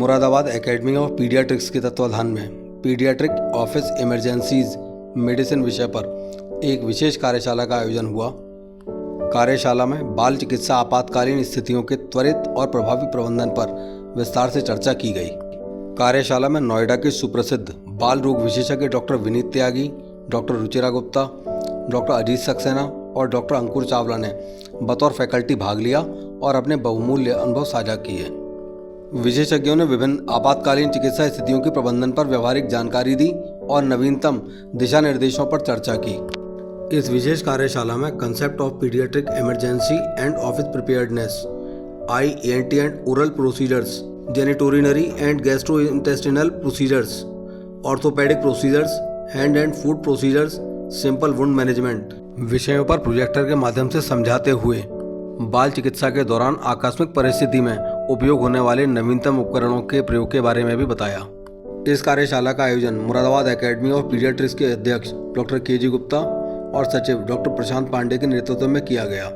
Moradabad academy of paediatrics के तत्वाधान में पीडियाट्रिक ऑफिस इमरजेंसीज मेडिसिन विषय पर एक विशेष कार्यशाला का आयोजन हुआ। कार्यशाला में बाल चिकित्सा आपातकालीन स्थितियों के त्वरित और प्रभावी प्रबंधन पर विस्तार से चर्चा की गई। कार्यशाला में नोएडा के सुप्रसिद्ध बाल रोग विशेषज्ञ डॉक्टर विनीत त्यागी, डॉक्टर रुचिरा गुप्ता, डॉक्टर अजीत सक्सेना और डॉक्टर अंकुर चावला ने बतौर फैकल्टी भाग लिया और अपने बहुमूल्य अनुभव साझा किए। विशेषज्ञों ने विभिन्न आपातकालीन चिकित्सा स्थितियों के प्रबंधन पर व्यवहारिक जानकारी दी और नवीनतम दिशा निर्देशों पर चर्चा की। इस विशेष कार्यशाला में concept of paediatric emergency and office preparedness, IENT and oral procedures, genitourinary and gastrointestinal procedures, orthopaedic procedures, hand and food procedures, simple wound management विषयों पर प्रोजेक्टर के माध्यम से समझाते हुए बाल चिकित्सा के दौरान आकस्मिक परिस्थिति में उपयोग होने वाले नवीनतम उपकरणों के प्रयोग के बारे में भी बताया। इस कार्यशाला का आयोजन मुरादाबाद एकेडमी ऑफ पीडियाट्रिक्स के अध्यक्ष डॉक्टर KG गुप्ता और सचिव डॉक्टर प्रशांत पांडे के नेतृत्व में किया गया।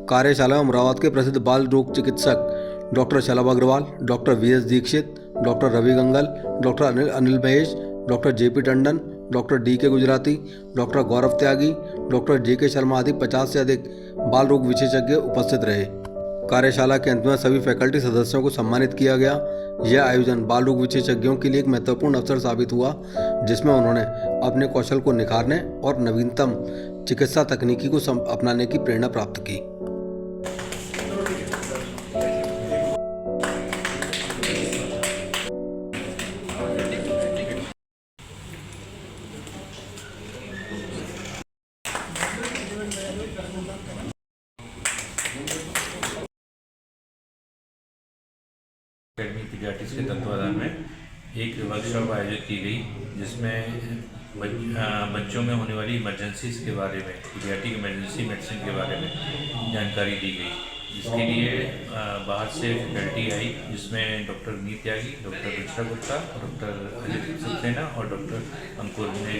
कार्यशाला में मुरादाबाद के प्रसिद्ध बाल रोग चिकित्सक doctor Shalabh Agarwal, doctor VS Dixit, doctor Ravi Gangal, doctor Anil Mahesh, doctor JP Tandon, doctor DK Gujarati, doctor Gaurav Tyagi, doctor JK Sharma आदि 50 से अधिक बाल रोग विशेषज्ञ उपस्थित रहे। कार्यशाला के अंत में सभी फैकल्टी सदस्यों को सम्मानित किया गया। यह आयोजन बाल रोग विशेषज्ञों के लिए एक महत्वपूर्ण अवसर साबित हुआ, जिसमें उन्होंने अपने कौशल को निखारने और नवीनतम चिकित्सा तकनीकी को अपनाने की प्रेरणा प्राप्त की। एकेडमी पीडियाट्रिक्स के तत्वाधान में एक वर्कशॉप आयोजित की गई, जिसमें बच्चों में होने वाली इमरजेंसीज के बारे में, पीडियाट्रिक इमरजेंसी मेडिसिन के बारे में जानकारी दी गई। जिसके लिए बाहर से फैकल्टी आई, जिसमें डॉक्टर विनीत त्यागी, डॉक्टर रुचिरा गुप्ता, डॉक्टर अजीत सक्सेना और डॉक्टर अंकुर ने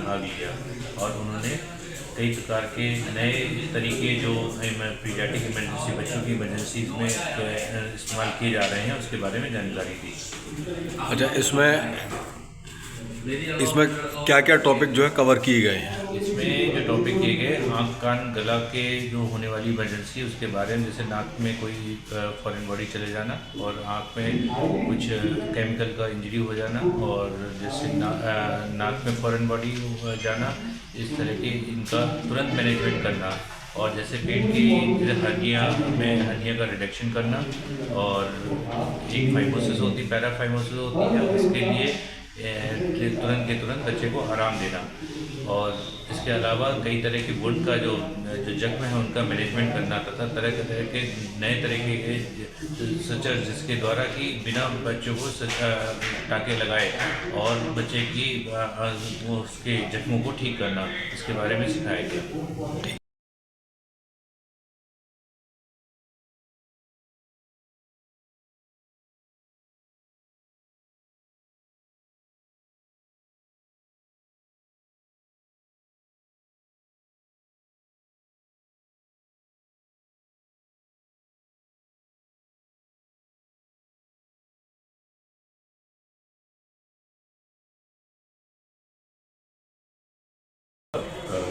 भाग लिया और उन्होंने कई प्रकार के नए तरीके जो पीडियाट्रिक इमरजेंसी, बच्चों की इमरजेंसी में इस्तेमाल किए जा रहे हैं उसके बारे में जानकारी दी। अच्छा, इसमें क्या क्या टॉपिक जो है कवर किए गए हैं? इसमें जो टॉपिक किए गए, आँख कान गला के जो होने वाली इमरजेंसी उसके बारे में, जैसे नाक में कोई फॉरेन बॉडी चले जाना और आँख में कुछ केमिकल का इंजरी हो जाना और जैसे नाक में फॉरेन बॉडी जाना, इस तरह के इनका तुरंत मैनेजमेंट करना और जैसे पेट की हर्निया का रिडक्शन करना और एक फाइब्रोसिस होती, पैराफाइब्रोसिस होती है, उसके लिए तुरंत के तुरंत बच्चे को आराम देना और इसके अलावा कई तरह के वुंड का जो जख्म है उनका मैनेजमेंट करना तथा तरह के नए तरीके के सचर, जिसके द्वारा कि बिना बच्चों को टाँके लगाए और बच्चे की उसके जख्मों को ठीक करना, इसके बारे में सिखाया गया।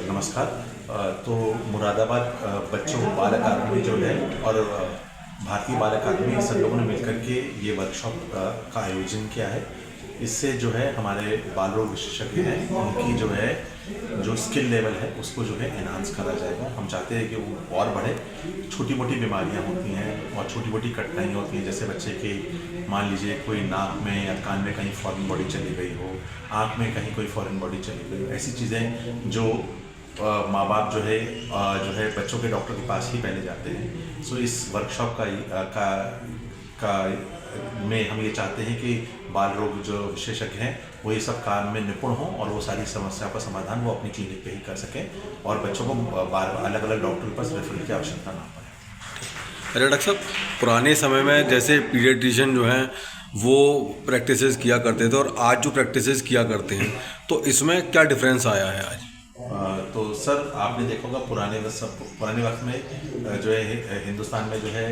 नमस्कार। तो मुरादाबाद बच्चों बाल अकादमी जो है और भारतीय बाल अकादमी सब लोगों ने मिलकर के ये वर्कशॉप का आयोजन किया है। इससे जो है हमारे बाल रोग विशेषज्ञ हैं उनकी जो स्किल लेवल है उसको जो है एनहांस करा जाएगा। हम चाहते हैं कि वो और बढ़े। छोटी मोटी बीमारियां होती हैं और छोटी मोटी कठिनाइयाँ होती हैं, जैसे बच्चे के मान लीजिए कोई नाक में या कान में कहीं फॉरेन बॉडी चली गई हो, आँख में कहीं कोई फॉरेन बॉडी चली गई हो, ऐसी चीज़ें जो माँ बाप जो है बच्चों के डॉक्टर के पास ही पहले जाते हैं। सो इस वर्कशॉप में हम ये चाहते हैं कि बाल रोग जो विशेषज्ञ हैं वो ये सब काम में निपुण हों और वो सारी समस्या का समाधान वो अपनी क्लिनिक पे ही कर सकें और बच्चों को बार अलग अलग डॉक्टर के पास रेफर की आवश्यकता ना पड़े। अरे डॉक्टर साहब, पुराने समय में जैसे पीडियाट्रिशियन जो हैं वो प्रैक्टिसेस किया करते थे और आज जो प्रैक्टिसेस किया करते हैं, तो इसमें क्या डिफरेंस आया है आज? तो सर आपने देखा होगा पुराने वक्त में जो है हिंदुस्तान में जो है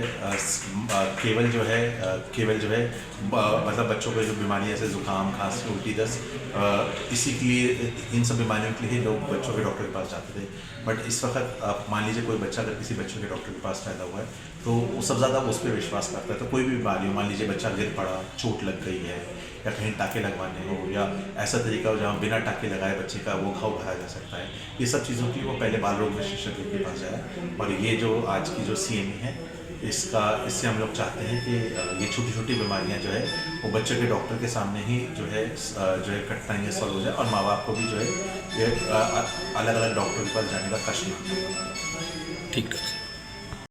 केवल जो है मतलब बच्चों को जो बीमारियां जैसे जुकाम खांसी उल्टी दस्त इसी के लिए इन सब बीमारियों के लिए लोग बच्चों के डॉक्टर के पास जाते थे। बट इस वक्त आप मान लीजिए कोई बच्चा अगर किसी बच्चों के डॉक्टर के पास पैदा हुआ है तो वो सब ज़्यादा उस पर विश्वास करता है। तो कोई भी बीमारी हो, मान लीजिए बच्चा गिर पड़ा, चोट लग गई है या कहीं टाँके लगवाने हो या ऐसा तरीका हो जहाँ बिना टाँके लगाए बच्चे का वो घाव भरा जा सकता है, ये सब चीज़ों के लिए वो पहले बाल रोग विशेषज्ञ के पास जाए। और ये जो आज की जो CME है इससे हम लोग चाहते हैं कि ये छोटी छोटी बीमारियां जो है वो बच्चे के डॉक्टर के सामने ही जो है कठिनाइयाँ सॉल्व हो जाए और माँ बाप को भी जो है अलग अलग डॉक्टर के पास जाने का कष्ट ना हो। ठीक है।